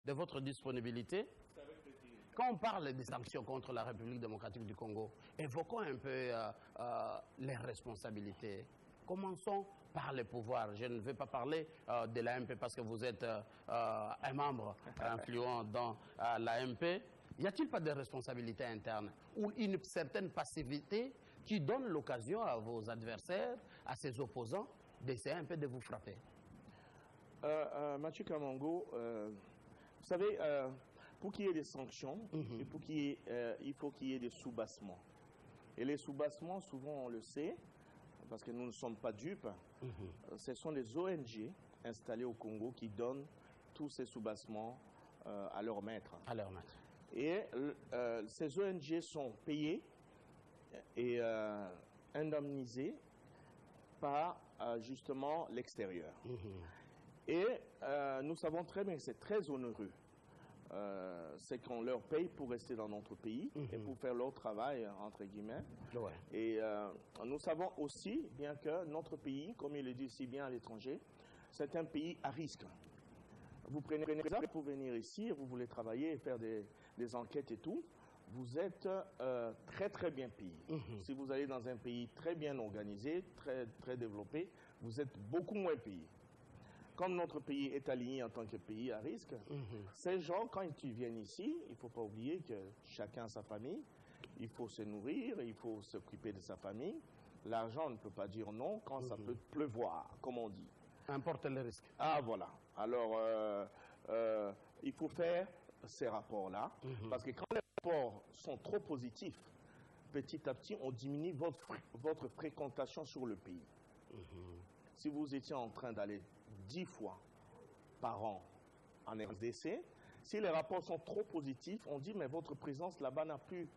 de votre disponibilité. Quand on parle des sanctions contre la République démocratique du Congo, évoquons un peu les responsabilités. Commençons par les pouvoirs. Je ne vais pas parler de l'AMP parce que vous êtes un membre influent dans l'AMP. Y a-t-il pas de responsabilité interne ou une certaine passivité qui donne l'occasion à vos adversaires, à ses opposants, d'essayer un peu de vous frapper? Mathieu Kamango, vous savez, pour qu'il y ait des sanctions, il faut qu'il y ait des soubassements. Et les soubassements, souvent on le sait, parce que nous ne sommes pas dupes, ce sont les ONG installées au Congo qui donnent tous ces soubassements à leurs maîtres. Et ces ONG sont payées et indemnisées par justement l'extérieur. Et nous savons très bien que c'est très onéreux. C'est qu'on leur paye pour rester dans notre pays et pour faire leur travail, entre guillemets. Et nous savons aussi bien que notre pays, comme il le dit si bien à l'étranger, c'est un pays à risque. Vous prenez un exemple pour venir ici, vous voulez travailler et faire des enquêtes et tout, vous êtes très très bien payé. Si vous allez dans un pays très bien organisé, très développé, vous êtes beaucoup moins payé. Comme notre pays est aligné en tant que pays à risque, ces gens, quand ils viennent ici, il ne faut pas oublier que chacun a sa famille, il faut se nourrir, il faut s'occuper de sa famille. L'argent ne peut pas dire non quand ça peut pleuvoir, comme on dit. Importe le risque. Ah voilà. Alors, il faut faire ces rapports-là, parce que quand les rapports sont trop positifs, petit à petit, on diminue votre fréquentation sur le pays. Si vous étiez en train d'aller 10 fois par an en RDC, si les rapports sont trop positifs, on dit mais votre présence là-bas n'a plus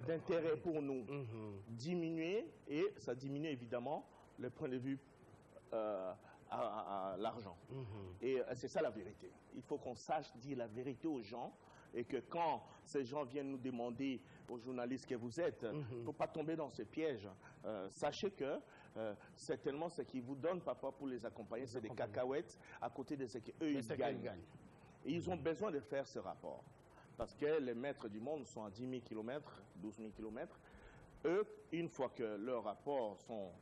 d'intérêt pour nous. Diminuer, et ça diminue évidemment le point de vue à l'argent. Et c'est ça la vérité. Il faut qu'on sache dire la vérité aux gens et que quand ces gens viennent nous demander aux journalistes que vous êtes, il ne faut pas tomber dans ce piège. Sachez que certainement ce qu'ils vous donnent parfois pour les accompagner, c'est des cacahuètes à côté de ce qu'eux ils gagnent. Et ils ont besoin de faire ce rapport. Parce que les maîtres du monde sont à 10 000 km, 12 000 km. Eux, une fois que leurs rapports sont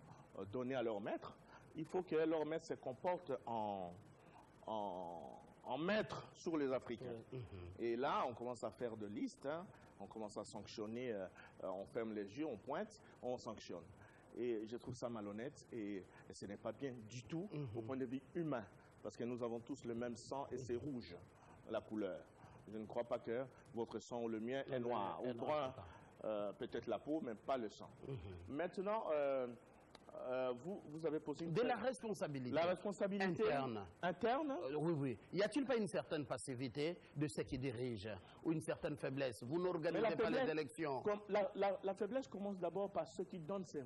donnés à leurs maîtres, il faut que leurs maîtres se comportent en maître sur les Africains. Et là, on commence à faire de listes, on commence à sanctionner, on ferme les yeux, on pointe, on sanctionne. Et je trouve ça malhonnête et ce n'est pas bien du tout au point de vue humain, parce que nous avons tous le même sang et c'est rouge, la couleur. Je ne crois pas que votre sang ou le mien est noir, ou brun, peut-être la peau, mais pas le sang. Maintenant, vous avez posé une... De la responsabilité. La responsabilité interne. Oui. Y a-t-il pas une certaine passivité de ceux qui dirigent ou une certaine faiblesse? Vous n'organisez pas les élections. La faiblesse commence d'abord par ceux qui donnent ces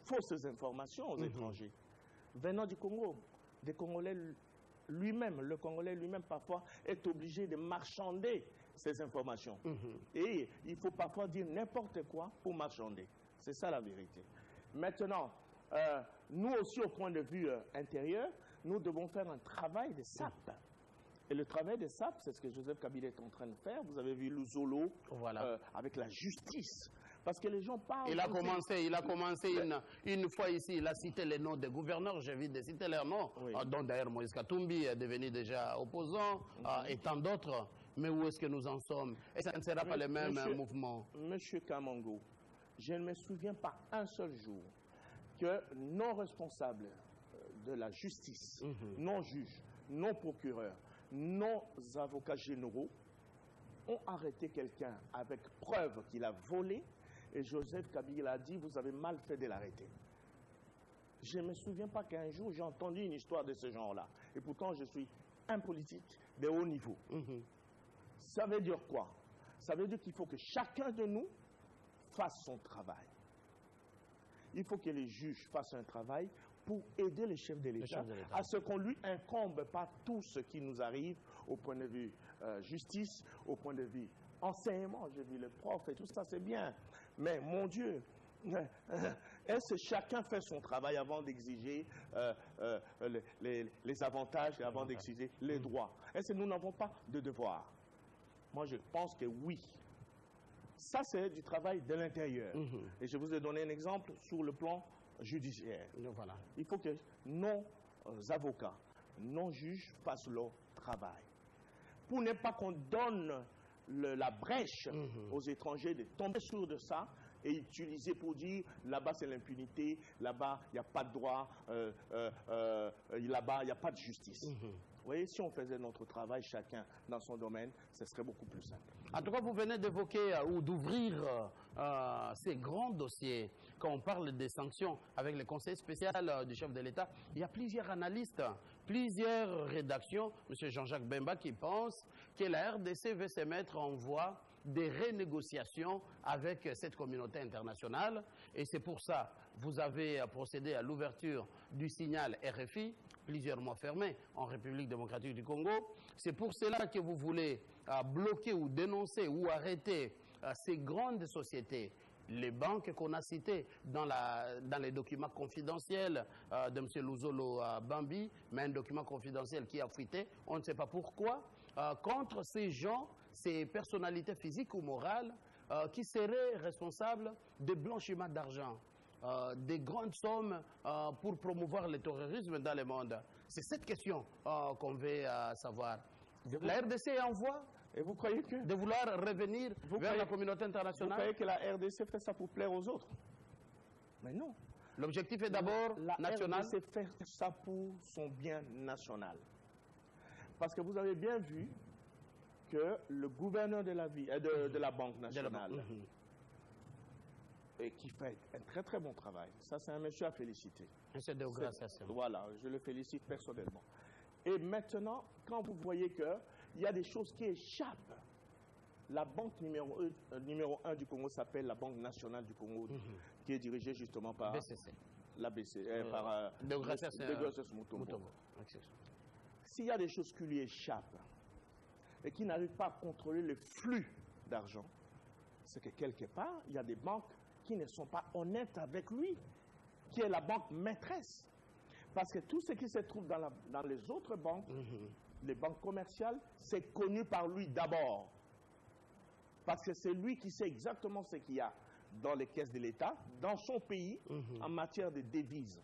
fausses informations aux étrangers. Venant du Congo, des Congolais lui-même, le Congolais lui-même parfois est obligé de marchander ces informations. Et il faut parfois dire n'importe quoi pour marchander. C'est ça la vérité. Maintenant, nous aussi au point de vue intérieur, nous devons faire un travail de sape. Et le travail de sape, c'est ce que Joseph Kabila est en train de faire. Vous avez vu Luzolo avec la justice. Parce que les gens parlent... Il a commencé une fois ici, il a cité les noms des gouverneurs, j'ai envie de citer leurs noms, dont d'ailleurs Moïse Katumbi est devenu déjà opposant, et tant d'autres. Mais où est-ce que nous en sommes? Et ça ne sera pas le même mouvement. Monsieur Kamango, je ne me souviens pas un seul jour que non responsables de la justice, non juges, non procureurs, non avocats généraux ont arrêté quelqu'un avec preuve qu'il a volé et Joseph Kabila a dit vous avez mal fait de l'arrêter. Je ne me souviens pas qu'un jour j'ai entendu une histoire de ce genre-là. Et pourtant je suis un politique de haut niveau. Ça veut dire quoi? Ça veut dire qu'il faut que chacun de nous fasse son travail. Il faut que les juges fassent un travail pour aider les chefs de l'État à ce qu'on lui incombe pas tout ce qui nous arrive au point de vue justice, au point de vue enseignement. J'ai vu les profs et tout ça, c'est bien. Mais mon Dieu, Est-ce que chacun fait son travail avant d'exiger les avantages et avant d'exiger les droits? Est-ce que nous n'avons pas de devoir? Moi, je pense que oui. Ça, c'est du travail de l'intérieur. Et je vous ai donné un exemple sur le plan judiciaire. Voilà. Il faut que nos avocats, nos juges fassent leur travail. Pour ne pas qu'on donne la brèche aux étrangers de tomber sur de ça et utiliser pour dire là-bas c'est l'impunité, là-bas il n'y a pas de droit, là-bas il n'y a pas de justice. Vous voyez, si on faisait notre travail chacun dans son domaine, ce serait beaucoup plus simple. En tout cas, vous venez d'évoquer ou d'ouvrir ces grands dossiers. Quand on parle des sanctions avec le conseil spécial du chef de l'État, il y a plusieurs analystes, plusieurs rédactions, M. Jean-Jacques Bemba, qui pense que la RDC veut se mettre en voie des renégociations avec cette communauté internationale. Et c'est pour ça que vous avez procédé à l'ouverture du signal RFI, plusieurs mois fermés en République démocratique du Congo. C'est pour cela que vous voulez bloquer ou dénoncer ou arrêter ces grandes sociétés, les banques qu'on a citées dans les documents confidentiels de M. Luzolo Bambi, mais un document confidentiel qui a fuité, on ne sait pas pourquoi, contre ces gens, ces personnalités physiques ou morales qui seraient responsables de blanchiment d'argent. Des grandes sommes pour promouvoir le terrorisme dans le monde. C'est cette question qu'on veut savoir. La RDC est en voie et vous croyez que de vouloir revenir vers la communauté internationale? Vous croyez que la RDC fait ça pour plaire aux autres? Mais non. L'objectif est d'abord national. La RDC fait ça pour son bien national. Parce que vous avez bien vu que le gouverneur de la Banque nationale, et qui fait un très très bon travail. Ça, c'est un monsieur à féliciter. Monsieur De Gracias. Voilà, je le félicite personnellement. Et maintenant, quand vous voyez qu'il y a des choses qui échappent, la banque numéro 1 du Congo s'appelle la Banque nationale du Congo, qui est dirigée justement par BCC. La BCC, par De Gracias Mutombo. S'il y a des choses qui lui échappent et qui n'arrivent pas à contrôler le flux d'argent, c'est que quelque part, il y a des banques qui ne sont pas honnêtes avec lui, qui est la banque maîtresse. Parce que tout ce qui se trouve dans les autres banques, les banques commerciales, c'est connu par lui d'abord. Parce que c'est lui qui sait exactement ce qu'il y a dans les caisses de l'État, dans son pays, en matière de devises.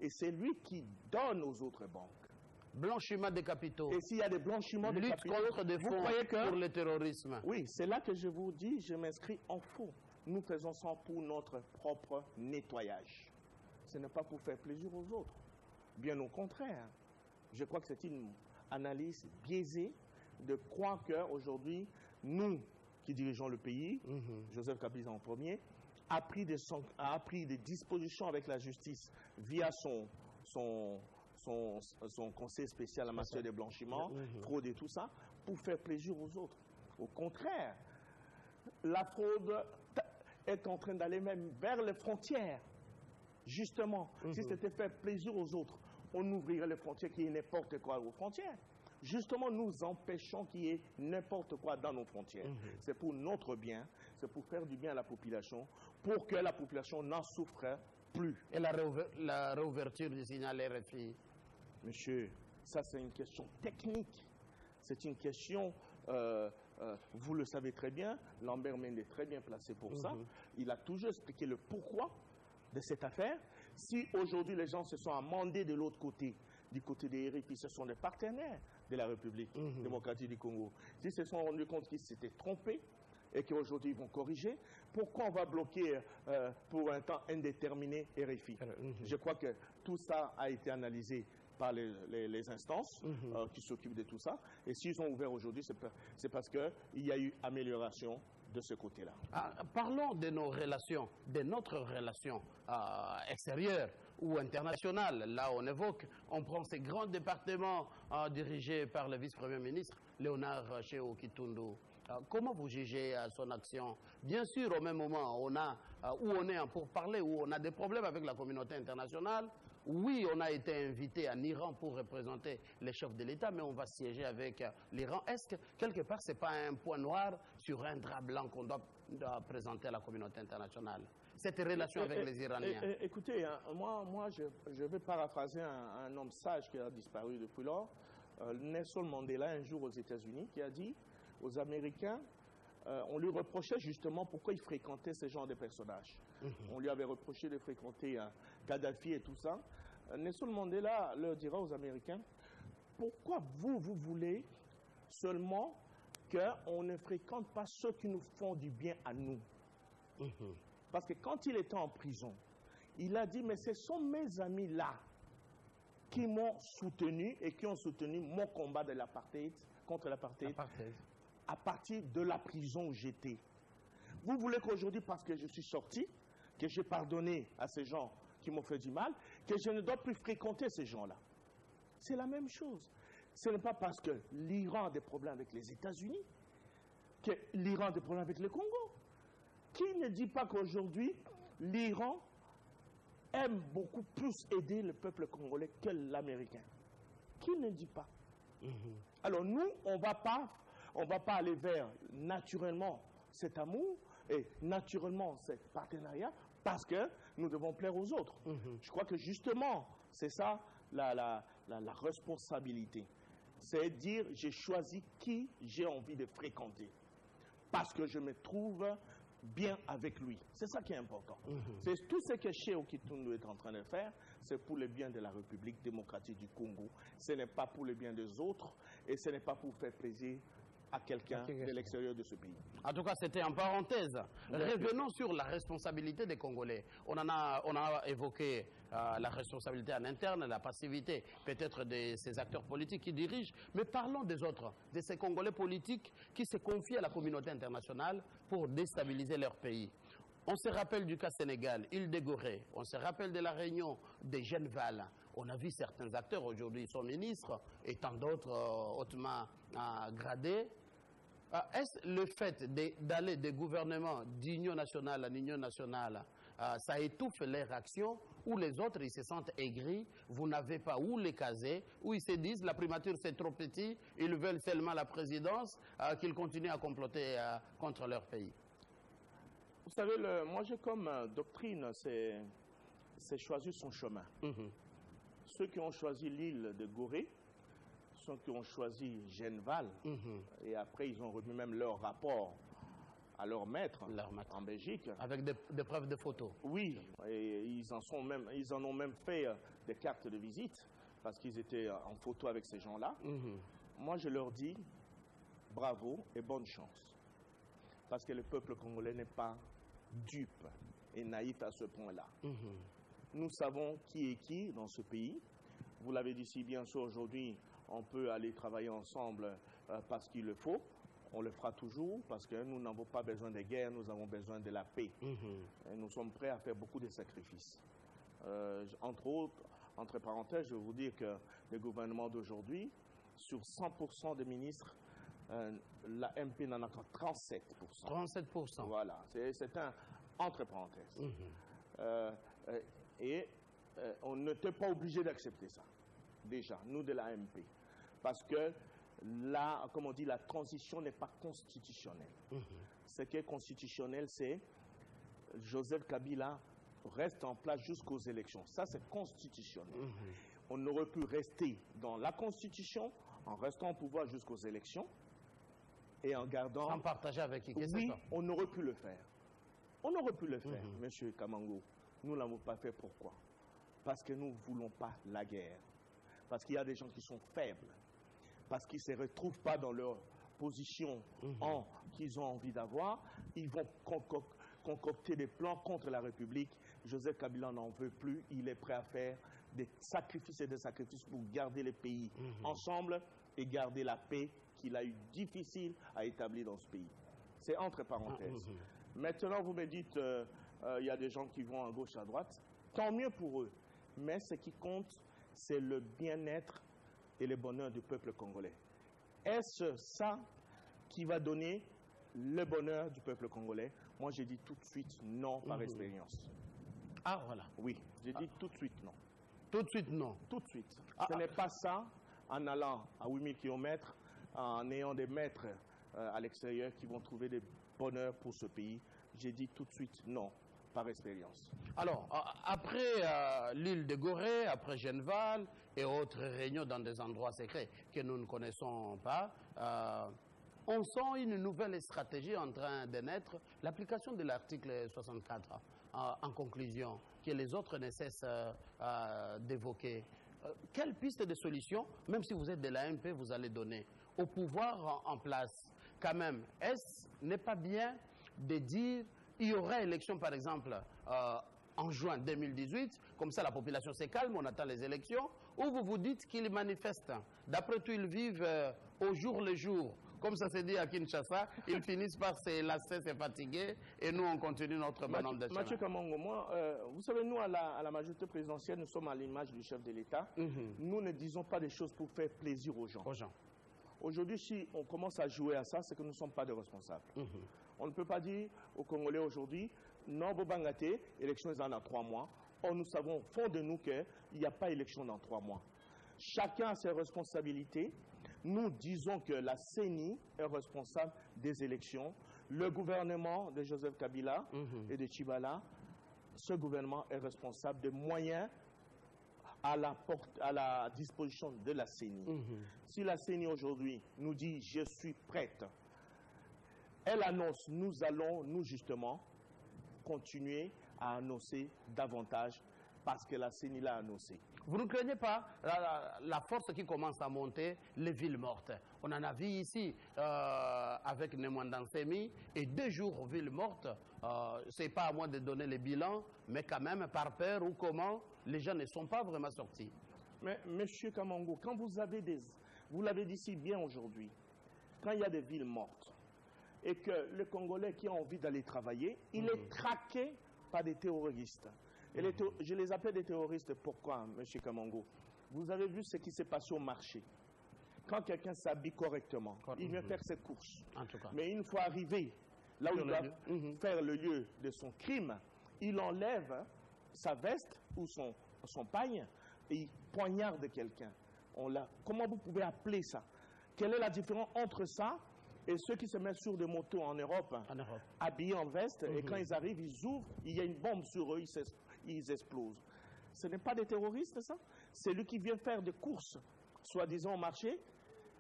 Et c'est lui qui donne aux autres banques. Blanchiment des capitaux. Et s'il y a des blanchiments de capitaux, lutte contre des fonds pour le terrorisme. Oui, c'est là que je vous dis, je m'inscris en faux. Nous faisons ça pour notre propre nettoyage. Ce n'est pas pour faire plaisir aux autres. Bien au contraire. Je crois que c'est une analyse biaisée de croire qu'aujourd'hui, nous qui dirigeons le pays, Joseph Kabila en premier, a pris des dispositions avec la justice via son conseil spécial en matière de blanchiment, fraude et tout ça, pour faire plaisir aux autres. Au contraire, la fraude est en train d'aller même vers les frontières. Justement, si c'était faire plaisir aux autres, on ouvrirait les frontières, qu'il y ait n'importe quoi aux frontières. Justement, nous empêchons qu'il y ait n'importe quoi dans nos frontières. C'est pour notre bien, c'est pour faire du bien à la population, pour que la population n'en souffre plus. Et la réouverture du signal RFI? Monsieur, ça c'est une question technique. C'est une question, vous le savez très bien, Lambert Mende est très bien placé pour ça. Il a toujours expliqué le pourquoi de cette affaire. Si aujourd'hui les gens se sont amendés de l'autre côté, du côté des RFI, ce sont des partenaires de la République démocratique du Congo. S'ils se sont rendus compte qu'ils s'étaient trompés et qu'aujourd'hui ils vont corriger, pourquoi on va bloquer pour un temps indéterminé RFI? Je crois que tout ça a été analysé par les instances qui s'occupent de tout ça. Et s'ils ont ouvert aujourd'hui, c'est parce qu'il y a eu amélioration de ce côté-là. Parlons de nos relations, de notre relation extérieure ou internationale. Là, on prend ces grands départements dirigés par le vice-premier ministre, Léonard Chéo Kitundu. Comment vous jugez son action? Bien sûr, au même moment, où on est pour parler, où on a des problèmes avec la communauté internationale. Oui, on a été invité en Iran pour représenter les chefs de l'État, mais on va siéger avec l'Iran. Est-ce que, quelque part, ce n'est pas un point noir sur un drap blanc qu'on doit présenter à la communauté internationale? cette relation avec les Iraniens? Écoutez, hein, moi je vais paraphraser un homme sage qui a disparu depuis lors, Nelson Mandela, un jour aux États-Unis, qui a dit aux Américains, on lui reprochait justement pourquoi il fréquentait ce genre de personnages. On lui avait reproché de fréquenter Kadhafi et tout ça. Nelson Mandela leur dira aux Américains, pourquoi vous voulez seulement qu'on ne fréquente pas ceux qui nous font du bien à nous? Parce que quand il était en prison, il a dit, mais ce sont mes amis-là qui m'ont soutenu et qui ont soutenu mon combat de l'apartheid, contre l'apartheid, à partir de la prison où j'étais. Vous voulez qu'aujourd'hui, parce que je suis sorti, que j'ai pardonné à ces gens qui m'ont fait du mal, que je ne dois plus fréquenter ces gens-là? C'est la même chose. Ce n'est pas parce que l'Iran a des problèmes avec les États-Unis que l'Iran a des problèmes avec le Congo. Qui ne dit pas qu'aujourd'hui, l'Iran aime beaucoup plus aider le peuple congolais que l'Américain? Qui ne dit pas? Alors nous, on ne va pas aller vers naturellement cet amour et naturellement ce partenariat parce que nous devons plaire aux autres. Je crois que justement, c'est ça la responsabilité. C'est dire, j'ai choisi qui j'ai envie de fréquenter parce que je me trouve bien avec lui. C'est ça qui est important. C'est tout ce que Cheikh Okitundu est en train de faire, c'est pour le bien de la République démocratique du Congo. Ce n'est pas pour le bien des autres et ce n'est pas pour faire plaisir à quelqu'un de l'extérieur de ce pays. En tout cas, c'était en parenthèse. Revenons sur la responsabilité des Congolais. On a évoqué la responsabilité en interne, la passivité peut-être de ces acteurs politiques qui dirigent, mais parlons des autres, de ces Congolais politiques qui se confient à la communauté internationale pour déstabiliser leur pays. On se rappelle du cas Sénégal, Île de Gorée, on se rappelle de la réunion des Genval. On a vu certains acteurs aujourd'hui, ils sont ministres, et tant d'autres hautement gradés. Est-ce le fait d'aller des gouvernements d'union nationale en union nationale, ça étouffe les réactions, ou les autres, ils se sentent aigris, vous n'avez pas où les caser, ou ils se disent la primature c'est trop petit, ils veulent seulement la présidence, qu'ils continuent à comploter contre leur pays? Vous savez, moi j'ai comme doctrine, c'est choisir son chemin. Ceux qui ont choisi l'île de Gorée, ceux qui ont choisi Genval, et après ils ont remis même leur rapport à leur maître en Belgique. Avec des preuves de photos. Oui, et ils en ont même fait des cartes de visite, parce qu'ils étaient en photo avec ces gens-là. Moi je leur dis bravo et bonne chance. Parce que le peuple congolais n'est pas dupe et naïf à ce point-là. Nous savons qui est qui dans ce pays. Vous l'avez dit si bien sûr aujourd'hui, on peut aller travailler ensemble parce qu'il le faut. On le fera toujours parce que nous n'avons pas besoin de guerre, nous avons besoin de la paix. Et nous sommes prêts à faire beaucoup de sacrifices. Entre autres, entre parenthèses, je vais vous dire que le gouvernement d'aujourd'hui, sur 100% des ministres, la MP n'en a que 37%. 37%. Voilà, c'est un entre parenthèses. On n'était pas obligé d'accepter ça, déjà, nous de la MP. Parce que là, comme on dit, la transition n'est pas constitutionnelle. Ce qui est constitutionnel, c'est Joseph Kabila reste en place jusqu'aux élections. Ça, c'est constitutionnel. On aurait pu rester dans la Constitution, en restant au pouvoir jusqu'aux élections, et en gardant... Sans partager avec qui? Oui, on aurait pu le faire. On aurait pu le faire, Monsieur Kamango. Nous ne l'avons pas fait. Pourquoi? Parce que nous ne voulons pas la guerre. Parce qu'il y a des gens qui sont faibles. Parce qu'ils ne se retrouvent pas dans leur position qu'ils ont envie d'avoir. Ils vont concocter des plans contre la République. Joseph Kabila n'en veut plus. Il est prêt à faire des sacrifices et des sacrifices pour garder les pays ensemble et garder la paix qu'il a eu difficile à établir dans ce pays. C'est entre parenthèses. Maintenant, vous me dites, il y a des gens qui vont à gauche, à droite. Tant mieux pour eux. Mais ce qui compte, c'est le bien-être et le bonheur du peuple congolais. Est-ce ça qui va donner le bonheur du peuple congolais? Moi, j'ai dit tout de suite non par expérience. Ah, voilà. Oui, j'ai dit tout de suite non. Tout de suite non. Tout de suite. Ce n'est pas ça en allant à 8000 km, en ayant des maîtres à l'extérieur qui vont trouver des bonheurs pour ce pays. J'ai dit tout de suite non. par expérience. Alors, après l'île de Gorée, après Genval et autres réunions dans des endroits secrets que nous ne connaissons pas, on sent une nouvelle stratégie en train de naître, l'application de l'article 64, en conclusion, que les autres ne cessent d'évoquer. Quelle piste de solution, même si vous êtes de l'AMP, vous allez donner au pouvoir en place? Quand même, est-ce n'est pas bien de dire il y aura élection, par exemple, en juin 2018, comme ça la population se calme, on attend les élections, ou vous vous dites qu'ils manifestent. D'après tout, ils vivent au jour le jour. Comme ça se dit à Kinshasa, ils finissent par se lasser, se fatiguer, et nous, on continue notre bonhomme de chemin. Mathieu Kamango, moi, vous savez, nous, à la majorité présidentielle, nous sommes à l'image du chef de l'État. Nous ne disons pas des choses pour faire plaisir aux gens. Aujourd'hui, si on commence à jouer à ça, c'est que nous ne sommes pas des responsables. On ne peut pas dire aux Congolais aujourd'hui, non, Bobangate, élection est dans 3 mois. Or, nous savons au fond de nous qu'il n'y a pas élection dans 3 mois. Chacun a ses responsabilités. Nous disons que la CENI est responsable des élections. Le gouvernement de Joseph Kabila et de Tchibala, ce gouvernement est responsable des moyens à la disposition de la CENI. Si la CENI aujourd'hui nous dit « je suis prête », elle annonce « nous allons, nous justement, continuer à annoncer davantage parce que la CENI l'a annoncé ». Vous ne craignez pas la force qui commence à monter, les villes mortes? On en a vu ici avec Nemwandansemi et 2 jours villes mortes. Ce n'est pas à moi de donner les bilans, mais quand même par peur ou comment, les gens ne sont pas vraiment sortis. Mais Monsieur Kamango, quand vous avez vous l'avez dit si bien aujourd'hui, quand il y a des villes mortes et que le Congolais qui a envie d'aller travailler, il est traqué par des terroristes. Et je les appelle des terroristes, pourquoi, M. Kamango? Vous avez vu ce qui s'est passé au marché. Quand quelqu'un s'habille correctement, il vient faire ses courses. En tout cas. Mais une fois arrivé, là où il doit faire le lieu de son crime, il enlève sa veste ou son pagne et il poignarde quelqu'un. Comment vous pouvez appeler ça? Quelle est la différence entre ça et ceux qui se mettent sur des motos en Europe, habillés en veste, et quand ils arrivent, ils ouvrent, il y a une bombe sur eux, ils explosent. Ce n'est pas des terroristes, ça? C'est lui qui vient faire des courses, soi-disant au marché,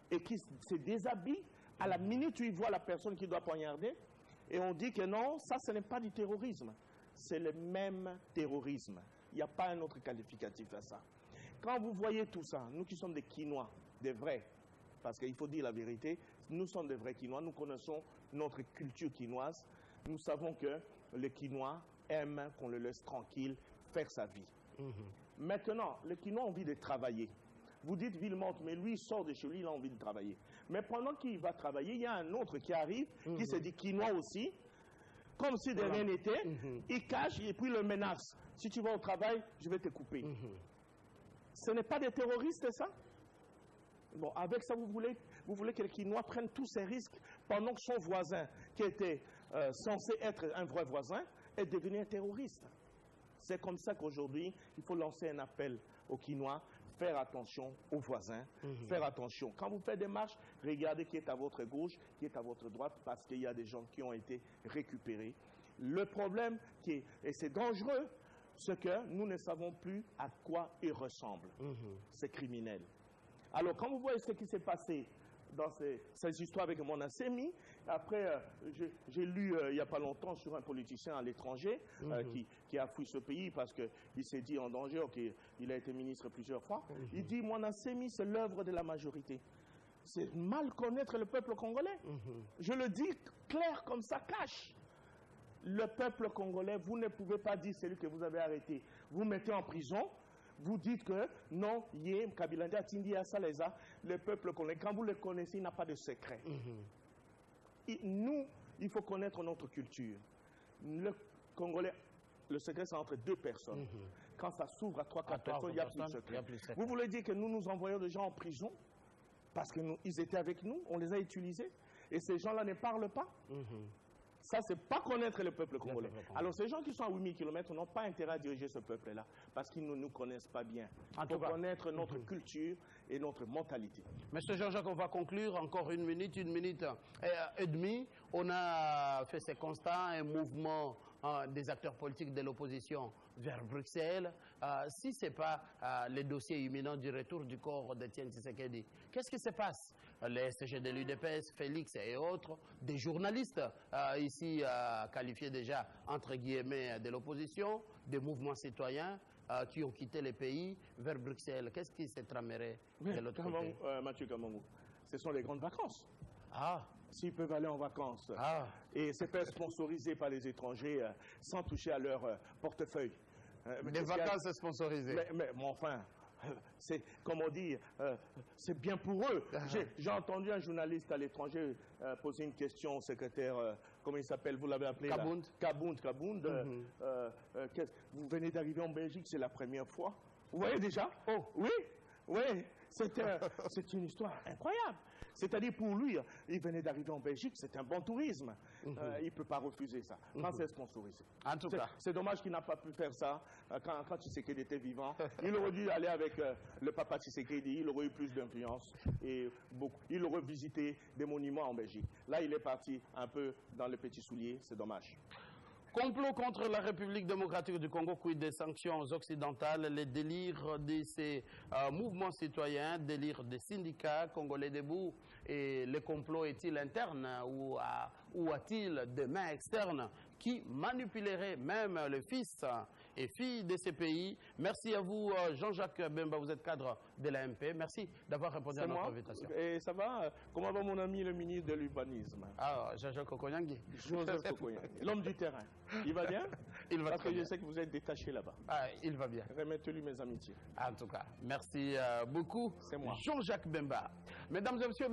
et qui se déshabille à la minute où il voit la personne qui doit poignarder, et on dit que non, ça, ce n'est pas du terrorisme. C'est le même terrorisme. Il n'y a pas un autre qualificatif à ça. Quand vous voyez tout ça, nous qui sommes des Quinois, des vrais, parce qu'il faut dire la vérité, nous sommes des vrais Quinois, nous connaissons notre culture quinoise, nous savons que les Quinois aiment qu'on le laisse tranquille faire sa vie. Maintenant, les Quinois ont envie de travailler. Vous dites ville morte, mais lui, il sort de chez lui, il a envie de travailler. Mais pendant qu'il va travailler, il y a un autre qui arrive, qui se dit Quinois aussi, comme si de rien n'était, il cache et puis le menace. Si tu vas au travail, je vais te couper. Ce n'est pas des terroristes, ça? Bon, avec ça, vous voulez que les Quinois prennent tous ces risques pendant que son voisin, qui était censé être un vrai voisin, est devenu un terroriste. C'est comme ça qu'aujourd'hui, il faut lancer un appel aux Quinois, faire attention aux voisins, faire attention. Quand vous faites des marches, regardez qui est à votre gauche, qui est à votre droite, parce qu'il y a des gens qui ont été récupérés. Le problème, et c'est dangereux, c'est que nous ne savons plus à quoi ils ressemblent, ces criminels. Alors, quand vous voyez ce qui s'est passé dans ces histoires avec Monasemi, après, j'ai lu il n'y a pas longtemps sur un politicien à l'étranger qui a fui ce pays parce qu'il s'est dit en danger, il a été ministre plusieurs fois. Il dit Monasemi, c'est l'œuvre de la majorité. C'est mal connaître le peuple congolais. Je le dis clair comme ça, cache. Le peuple congolais, vous ne pouvez pas dire celui que vous avez arrêté. Vous mettez en prison. Vous dites que non, Kabilanda, Tindi, Saleza, le peuple congolais, quand vous le connaissez, il n'a pas de secret. Nous, il faut connaître notre culture. Le Congolais, le secret, c'est entre 2 personnes. Quand ça s'ouvre à 3-4 personnes, il n'y a plus de secret. Vous voulez dire que nous nous envoyons des gens en prison parce qu'ils étaient avec nous, on les a utilisés, et ces gens-là ne parlent pas? Ça, c'est pas connaître le peuple congolais. Alors, ces gens qui sont à 8000 km n'ont pas intérêt à diriger ce peuple-là parce qu'ils ne nous connaissent pas bien. Il faut connaître notre culture et notre mentalité. Monsieur Jean-Jacques, on va conclure encore une minute et demie. On a fait ces constats, un mouvement des acteurs politiques de l'opposition vers Bruxelles, si ce n'est pas le dossier imminent du retour du corps d'Étienne Tshisekedi? Qu'est-ce qui se passe? Les SG de l'UDPS, Félix et autres, des journalistes ici qualifiés déjà entre guillemets de l'opposition, des mouvements citoyens qui ont quitté les pays vers Bruxelles. Qu'est-ce qui se tramerait de l'autre côté? Mathieu Kamangou, ce sont les grandes vacances. Ah. S'ils peuvent aller en vacances et se faire sponsoriser par les étrangers sans toucher à leur portefeuille. Des vacances sponsorisées. Mais enfin, c'est, comme on dit, c'est bien pour eux. J'ai entendu un journaliste à l'étranger poser une question au secrétaire, comment il s'appelle, vous l'avez appelé Kabound. Vous venez d'arriver en Belgique, c'est la première fois. Vous voyez déjà? Oh, oui, c'est une histoire incroyable. C'est-à-dire pour lui, il venait d'arriver en Belgique, c'est un bon tourisme. Il ne peut pas refuser ça. Quand c'est sponsorisé. En tout cas. C'est dommage qu'il n'a pas pu faire ça quand Tshisekedi était vivant. Il aurait dû aller avec le papa Tshisekedi, il aurait eu plus d'influence et il aurait visité des monuments en Belgique. Là, il est parti un peu dans le petit soulier, c'est dommage. Complot contre la République démocratique du Congo, quid des sanctions occidentales, les délires de ces mouvements citoyens, délires des syndicats congolais debout, et le complot est-il interne ou a-t-il des mains externes qui manipuleraient même les fils et filles de ces pays? Merci à vous, Jean-Jacques Bemba, vous êtes cadre de l'AMP. Merci d'avoir répondu à notre invitation. Et ça va? Comment va mon ami le ministre de l'Urbanisme? Ah, Jean-Jacques Okonyangi. Joseph Okonyangi, l'homme du terrain. Il va bien? Il va Parce très que bien. Je sais que vous êtes détaché là-bas. Ah, il va bien. Remettez-lui mes amitiés. En tout cas, merci beaucoup. C'est moi. Jean-Jacques Bemba. Mesdames et messieurs...